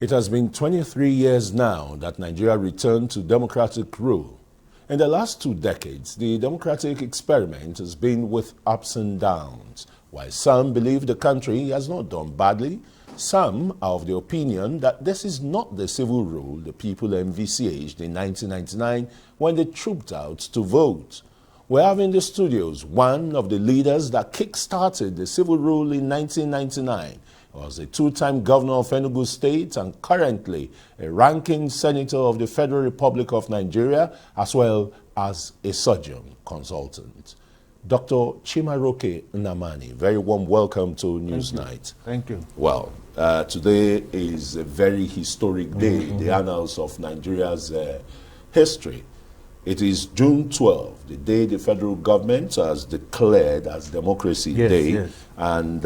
It has been 23 years now that Nigeria returned to democratic rule. In the last 2 decades, the democratic experiment has been with ups and downs. While some believe the country has not done badly, some are of the opinion that this is not the civil rule the people envisaged in 1999 when they trooped out to vote. We have in the studios one of the leaders that kick-started the civil rule in 1999. He was a 2-time governor of Enugu State and currently a ranking senator of the Federal Republic of Nigeria, as well as a surgeon consultant. Dr. Chimaroke Nnamani, very warm welcome to Newsnight. Thank you. Well, today is a very historic day, the annals of Nigeria's history. It is June 12, the day the federal government has declared as Democracy Day. Yes. And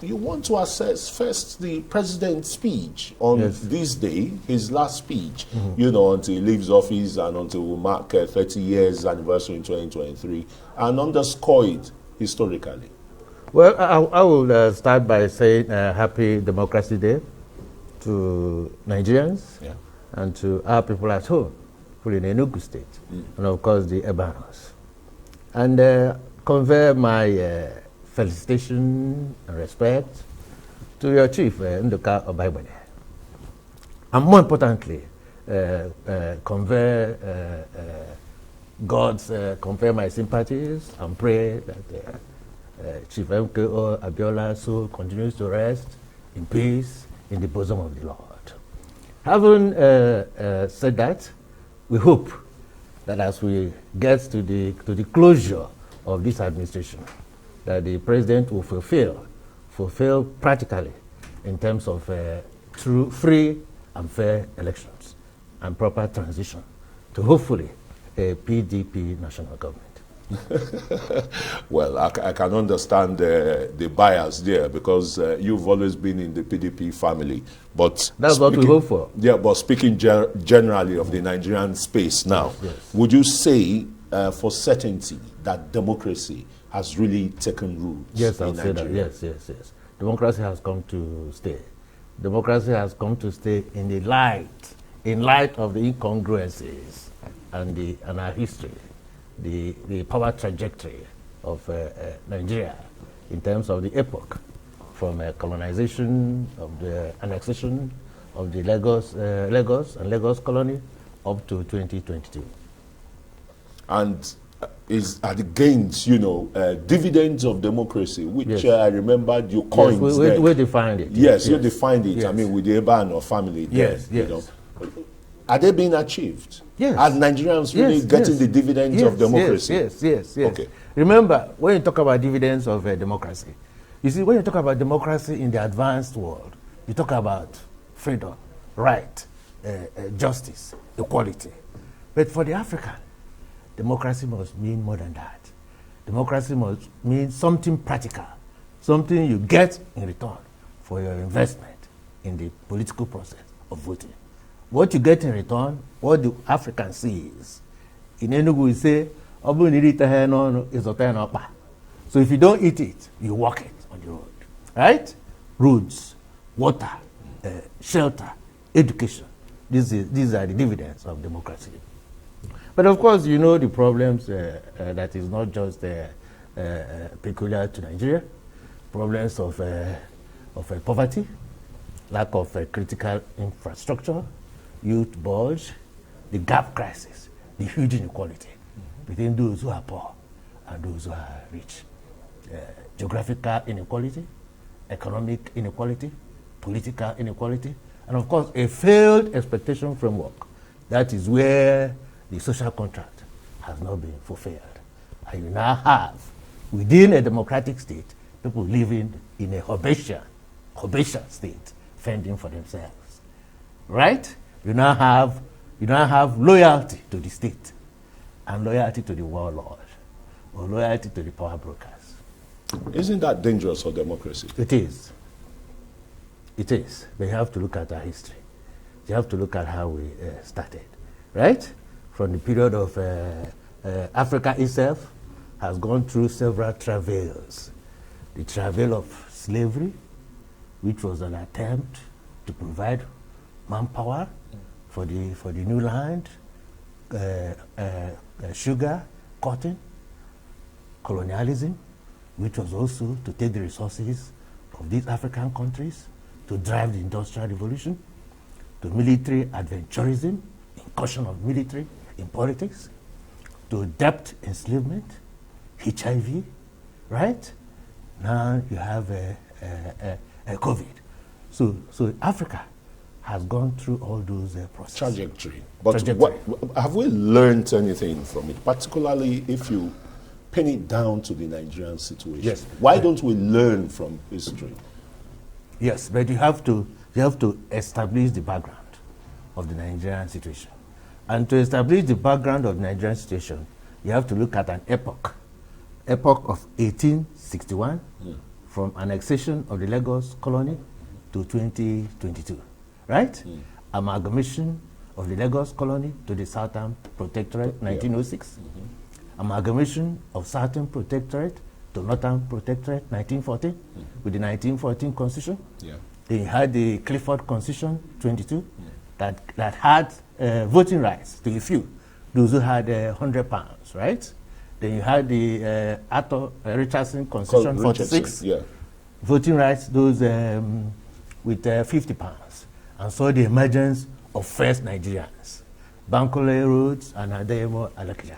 you want to assess first the president's speech on this day, his last speech, until he leaves office and until we mark 30 years anniversary in 2023, and underscore it historically. Well, I will start by saying Happy Democracy Day to Nigerians and to our people at home, people in Enugu State, and of course the Ebanos. And convey my felicitation and respect to your chief, Nduka Obaibade. And more importantly, convey my sympathies and pray that Chief MKO Abiola's soul continues to rest in peace in the bosom of the Lord. Having said that, we hope that as we get to the closure of this administration, that the president will fulfill practically in terms of true, free and fair elections and proper transition to hopefully a PDP national government. Well, I can understand the bias there because you've always been in the PDP family. But that's what we hope for. Yeah, but speaking generally of the Nigerian space now, would you say for certainty that democracy has really taken root? Yes, I'll say that. Yes. Democracy has come to stay. Democracy has come to stay in light of the incongruences and our history, the power trajectory of Nigeria in terms of the epoch from colonization, of the annexation of the Lagos colony up to 2022. And are the gains, dividends of democracy, which I remember you coined. Yes, we defined it. Yes, you defined it. Yes. I mean, with the Ebano family. Yes. Are they being achieved? Yes. Are Nigerians really getting the dividends of democracy? Yes. Okay. Remember, when you talk about dividends of democracy, you see, when you talk about democracy in the advanced world, you talk about freedom, right, justice, equality. But for the African, democracy must mean more than that. Democracy must mean something practical, something you get in return for your investment in the political process of voting. What you get in return, what the African sees. In Enugu, we say, so if you don't eat it, you walk it on the road. Right? Roads, water, shelter, education. These are the dividends of democracy. But of course, you know the problems that is not just peculiar to Nigeria. Problems of poverty, lack of critical infrastructure, youth bulge, the gap crisis, the huge inequality between those who are poor and those who are rich. Geographical inequality, economic inequality, political inequality, and of course a failed expectation framework. That is where the social contract has not been fulfilled. And you now have, within a democratic state, people living in a Hobbesian state, fending for themselves. Right? You now have loyalty to the state and loyalty to the warlord or loyalty to the power brokers. Isn't that dangerous for democracy? It is. It is. But you have to look at our history. You have to look at how we started. Right? From the period of Africa itself has gone through several travails. The travail of slavery, which was an attempt to provide manpower for the new land, sugar, cotton, colonialism, which was also to take the resources of these African countries to drive the Industrial Revolution, to military adventurism, incursion of military in politics, to debt enslavement, HIV, right? Now you have COVID. So Africa has gone through all those processes. Trajectory. But what, have we learned anything from it, particularly if you pin it down to the Nigerian situation? Yes. Why don't we learn from history? Yes, but you have to establish the background of the Nigerian situation. And to establish the background of the Nigerian situation, you have to look at an epoch of 1861, from annexation of the Lagos colony to 2022, right? Amalgamation of the Lagos colony to the Southern Protectorate, 1906. Amalgamation of Southern Protectorate to Northern Protectorate, 1914, with the 1914 Constitution. Then you had the Clifford Constitution, 22, that had voting rights to a few, those who had £100, right? Then you had the Arthur Richardson Constitution, 46, voting rights, those with £50. And so the emergence of first Nigerians, Bankole Rhodes and Adeyemo Alakija.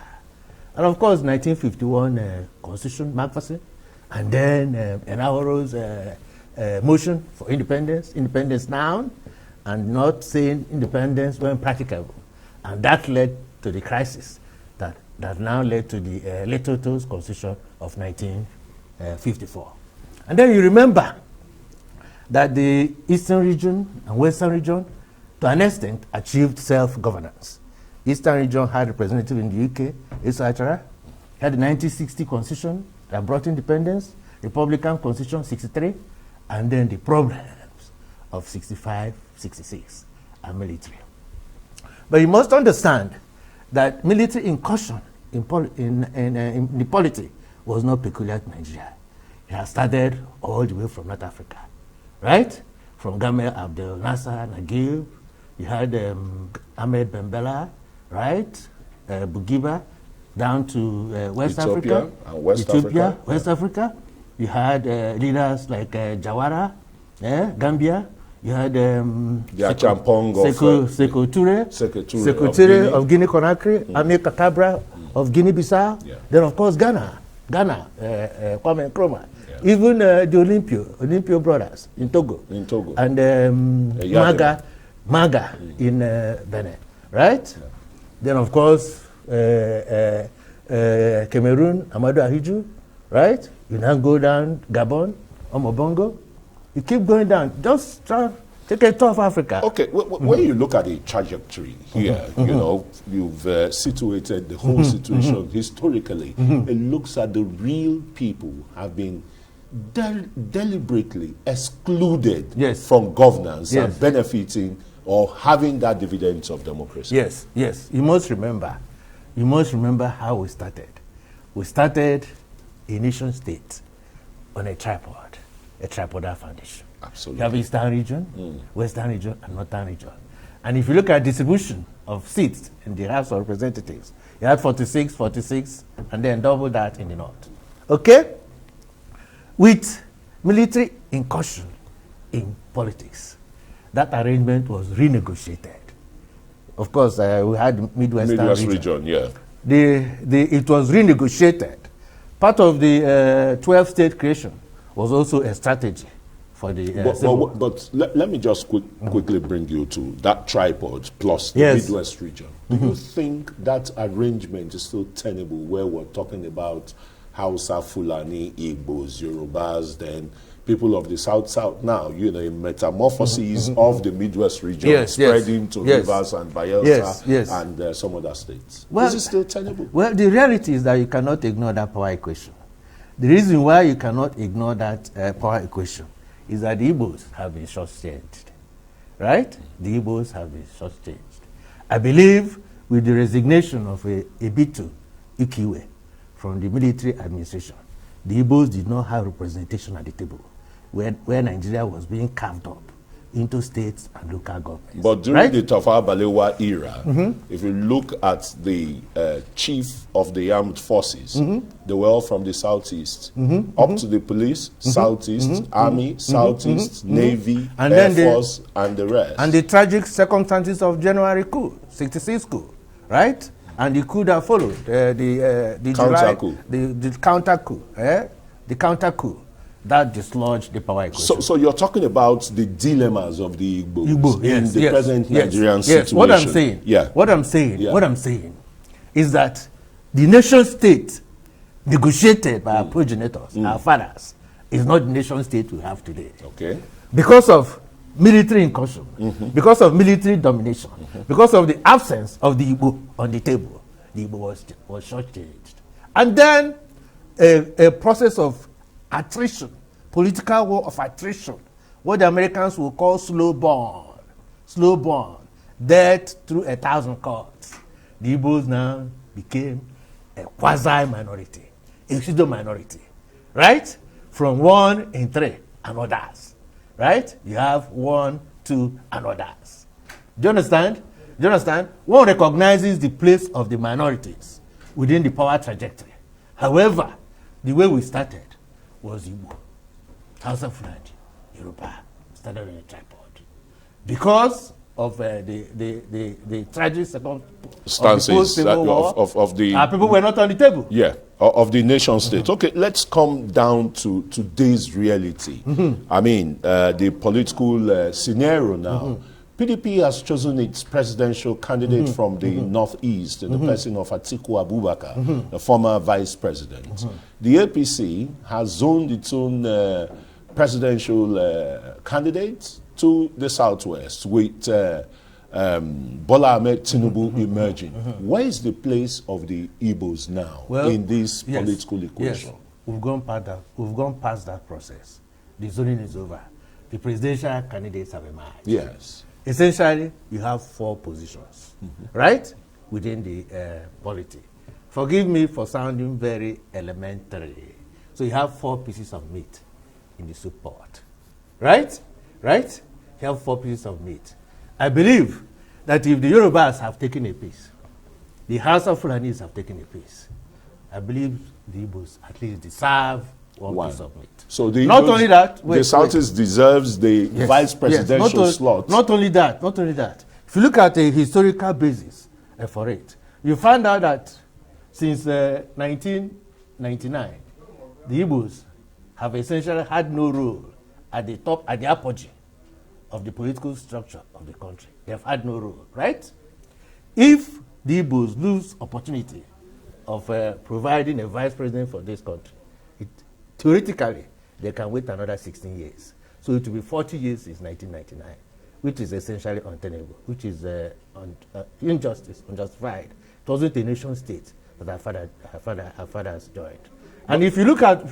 And of course, 1951 Constitution, Macpherson, and then Enahoro's motion for independence now, and not saying independence when practicable. And that led to the crisis that now led to the Letoto's Constitution of 1954. And then you remember that the Eastern region and Western region, to an extent, achieved self-governance. Eastern region had representative in the UK, Issa had the 1960 Constitution that brought independence, Republican Constitution 63, and then the problems of 65, 66, and military. But you must understand that military incursion in the polity was not peculiar to Nigeria. It has started all the way from North Africa, right? From Gamal Abdel Nasser, Naguib, you had Ahmed Ben Bella, right? Bugiba, down to West Africa, West Africa. You had leaders like Jawara, Gambia. You had Sekou Touré of Guinea-Conakry, Amir Kakabra of Guinea-Bissau. Then, of course, Ghana, Kwame Nkrumah. Even the Olympio brothers in Togo. And Maga in Benin, right? Then, of course, Cameroon, Amadou Ahidjo, right? You now go down Gabon, Omobongo. You keep going down. Just try take a tour of Africa. Okay, when you look at the trajectory here, you know, you've situated the whole situation historically. It looks at the real people have been deliberately excluded from governance and benefiting or having that dividends of democracy. Yes. You must remember how we started. We started a nation state on a tripodal foundation. Absolutely. You have Eastern region, Western region, and Northern region. And if you look at distribution of seats in the House of Representatives, you had 46, and then double that in the North. Okay? With military incursion in politics, that arrangement was renegotiated. Of course, we had Midwest region. It was renegotiated. Part of the 12-state creation was also a strategy for the but let me just quickly bring you to that tripod plus the Midwest region. Do you think that arrangement is still tenable where we're talking about Hausa, Fulani, Igbos, Yorubas, then people of the South now, you know, in metamorphoses of the Midwest region spreading to Rivers and Bayelsa and some other states? Is it still tenable? Well, the reality is that you cannot ignore that power equation. The reason why you cannot ignore that power equation is that the Igbos have been short-changed, right? The Igbos have been short-changed. I believe with the resignation of Ebitu Ikiwe from the military administration, the Igbos did not have representation at the table where Nigeria was being carved up into states and local governments. But during the Tafawa Balewa era, if you look at the chief of the armed forces, they were all from the southeast, up to the police, southeast, army, southeast, navy, and air then force, and the rest. And the tragic circumstances of January coup, 66 coup, right? And the coup that followed, the counter coup, the counter coup that dislodged the power equation. So you're talking about the dilemmas of the Igbos in the present Nigerian situation. What I'm saying, what I'm saying is that the nation state negotiated by our progenitors, our fathers, is not the nation state we have today. Okay. Because of military incursion, because of military domination, because of the absence of the Igbo on the table, the Igbo was shortchanged. And then a process of attrition, political war of attrition, what the Americans will call slow burn, death through 1,000 cuts. The Igbos now became a quasi-minority, a pseudo minority, right? From 1 in 3 and others. Right? You have 1, 2, and others. Do you understand? Do you understand? One recognizes the place of the minorities within the power trajectory. However, the way we started was Igbo, House of Fulani, Yoruba, started on a tripod. Because of the tragic circumstances of the people were not on the table. Yeah, of the nation state. Okay, let's come down to today's reality. I mean, the political scenario now. PDP has chosen its presidential candidate from the northeast, the person of Atiku Abubakar, the former vice president. The APC has zoned its own presidential candidate to the southwest with Bola Ahmed Tinubu emerging. Where is the place of the Igbos now in this political equation? Yes. We've gone past that process. The zoning is over. The presidential candidates have emerged. Yes. Essentially, you have 4 positions, right, within the polity. Forgive me for sounding very elementary. So you have 4 pieces of meat in the soup pot, right? Right? You have 4 pieces of meat. I believe that if the Yorubas have taken a piece, the House of Fulanis have taken a piece, I believe the Igbos at least deserve one piece of meat. So the not only that, the Southeast deserves the vice presidential slot. Not only that. If you look at a historical basis for it, you find out that since 1999, the Igbos have essentially had no role at the top, at the apogee of the political structure of the country. They have had no role, right? If the Igbos lose opportunity of providing a vice president for this country, theoretically, they can wait another 16 years. So it will be 40 years since 1999, which is essentially untenable, which is injustice, unjustified. It wasn't a nation state that our fathers joined. And if you look at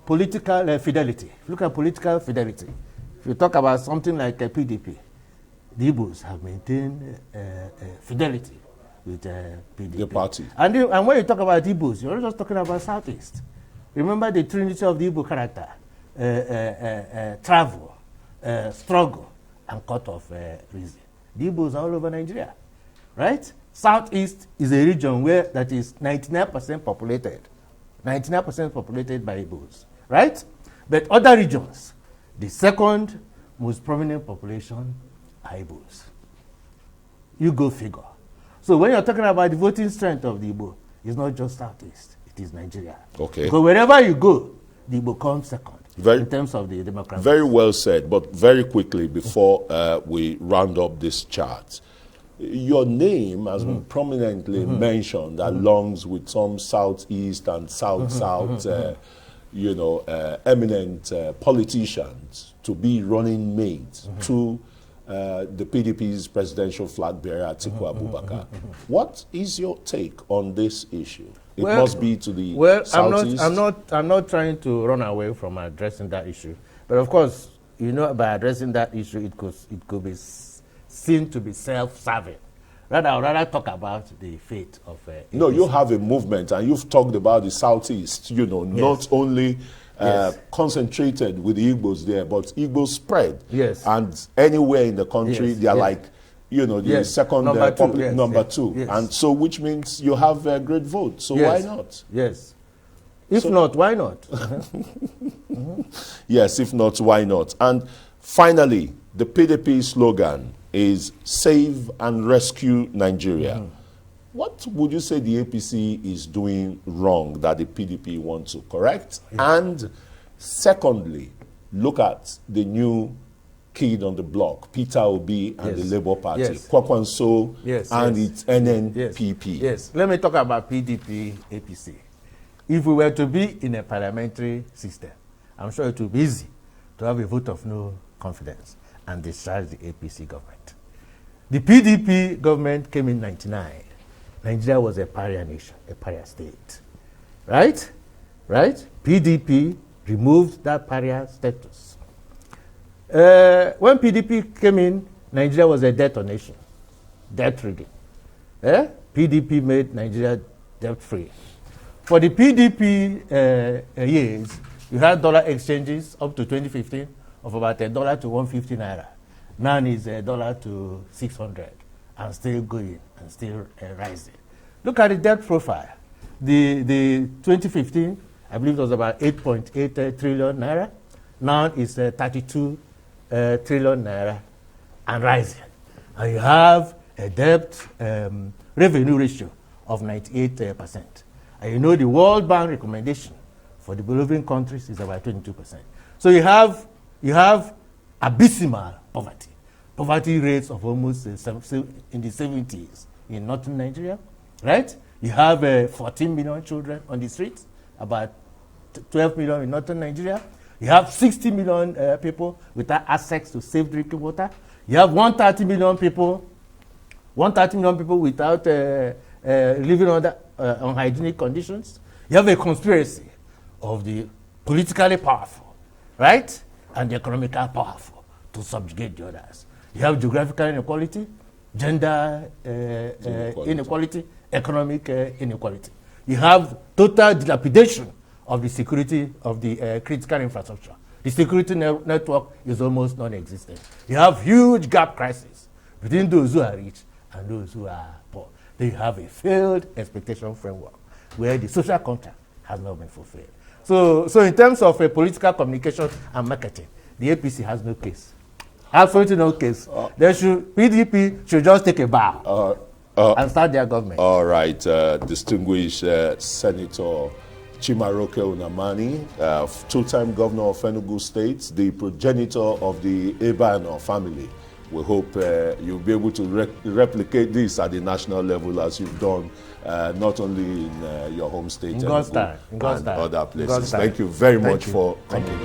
political fidelity, if you talk about something like a PDP, the Igbos have maintained fidelity with PDP. The party. And when you talk about Igbos, you're not just talking about Southeast. Remember the trinity of the Igbo character: travel, struggle, and cut off reason. The Igbos are all over Nigeria, right? Southeast is a region that is 99% populated, 99% populated by Igbos, right? But other regions, the second most prominent population are Igbos. You go figure. So when you're talking about the voting strength of the Igbo, it's not just Southeast, it is Nigeria. Okay. Because wherever you go, the Igbo comes second in terms of the democracy. Very well said, but very quickly before we round up this chart, your name has been prominently mentioned along with some Southeast and South-South eminent politicians to be running mates to the PDP's presidential flag bearer, Atiku Abubakar. What is your take on this issue? It must be to the Southeast. I'm not trying to run away from addressing that issue. But of course, by addressing that issue, it could be seen to be self-serving. Rather, I would rather talk about the fate of... No, you have a movement, and you've talked about the Southeast, not only concentrated with the Igbos there, but Igbos spread. Yes. And anywhere in the country, Yes, they are yes. like, you know, the Yes. second Number two, public yes, number yes, two. yes. And so, which means you have a great vote. So Yes. why not? Yes. If not, why not? Yes, if not, why not? And finally, the PDP slogan is Save and Rescue Nigeria. What would you say the APC is doing wrong that the PDP wants to correct? And secondly, look at the new kid on the block, Peter Obi and the Labour Party, Yes. Kwakwanso and its NNPP. Yes. Let me talk about PDP, APC. If we were to be in a parliamentary system, I'm sure it would be easy to have a vote of no confidence and discharge the APC government. The PDP government came in 1999. Nigeria was a pariah nation, a pariah state. Right? Right? PDP removed that pariah status. When PDP came in, Nigeria was a debtor nation, debt-ridden. PDP made Nigeria debt-free. For the PDP years, you had dollar exchanges up to 2015 of about $1 to 150 naira. Now it's $1 to 600 and still going and still rising. Look at the debt profile. The 2015, I believe it was about 8.8 trillion naira. Now it's 32 trillion naira and rising. And you have a debt revenue ratio of 98%. And you know the World Bank recommendation for developing countries is about 22%. So you have abysmal poverty. Poverty rates of almost in the 70s in northern Nigeria, right? You have 14 million children on the streets, about 12 million in northern Nigeria. You have 60 million people without access to safe drinking water. You have 130 million people without living under unhygienic conditions. You have a conspiracy of the politically powerful, right, and the economically powerful to subjugate the others. You have geographical inequality, gender inequality, economic inequality. You have total dilapidation of the security of the critical infrastructure. The security network is almost non-existent. You have huge gap crisis between those who are rich and those who are poor. Then you have a failed expectation framework where the social contract has not been fulfilled. So in terms of political communication and marketing, the APC has no case. Absolutely no case. PDP should just take a bow and start their government. All right, distinguished Senator Chimaroke Nnamani, two-time governor of Enugu State, the progenitor of the Ebano family. We hope you'll be able to replicate this at the national level as you've done, not only in your home state, in God's time. and other places. Thank you very much for coming.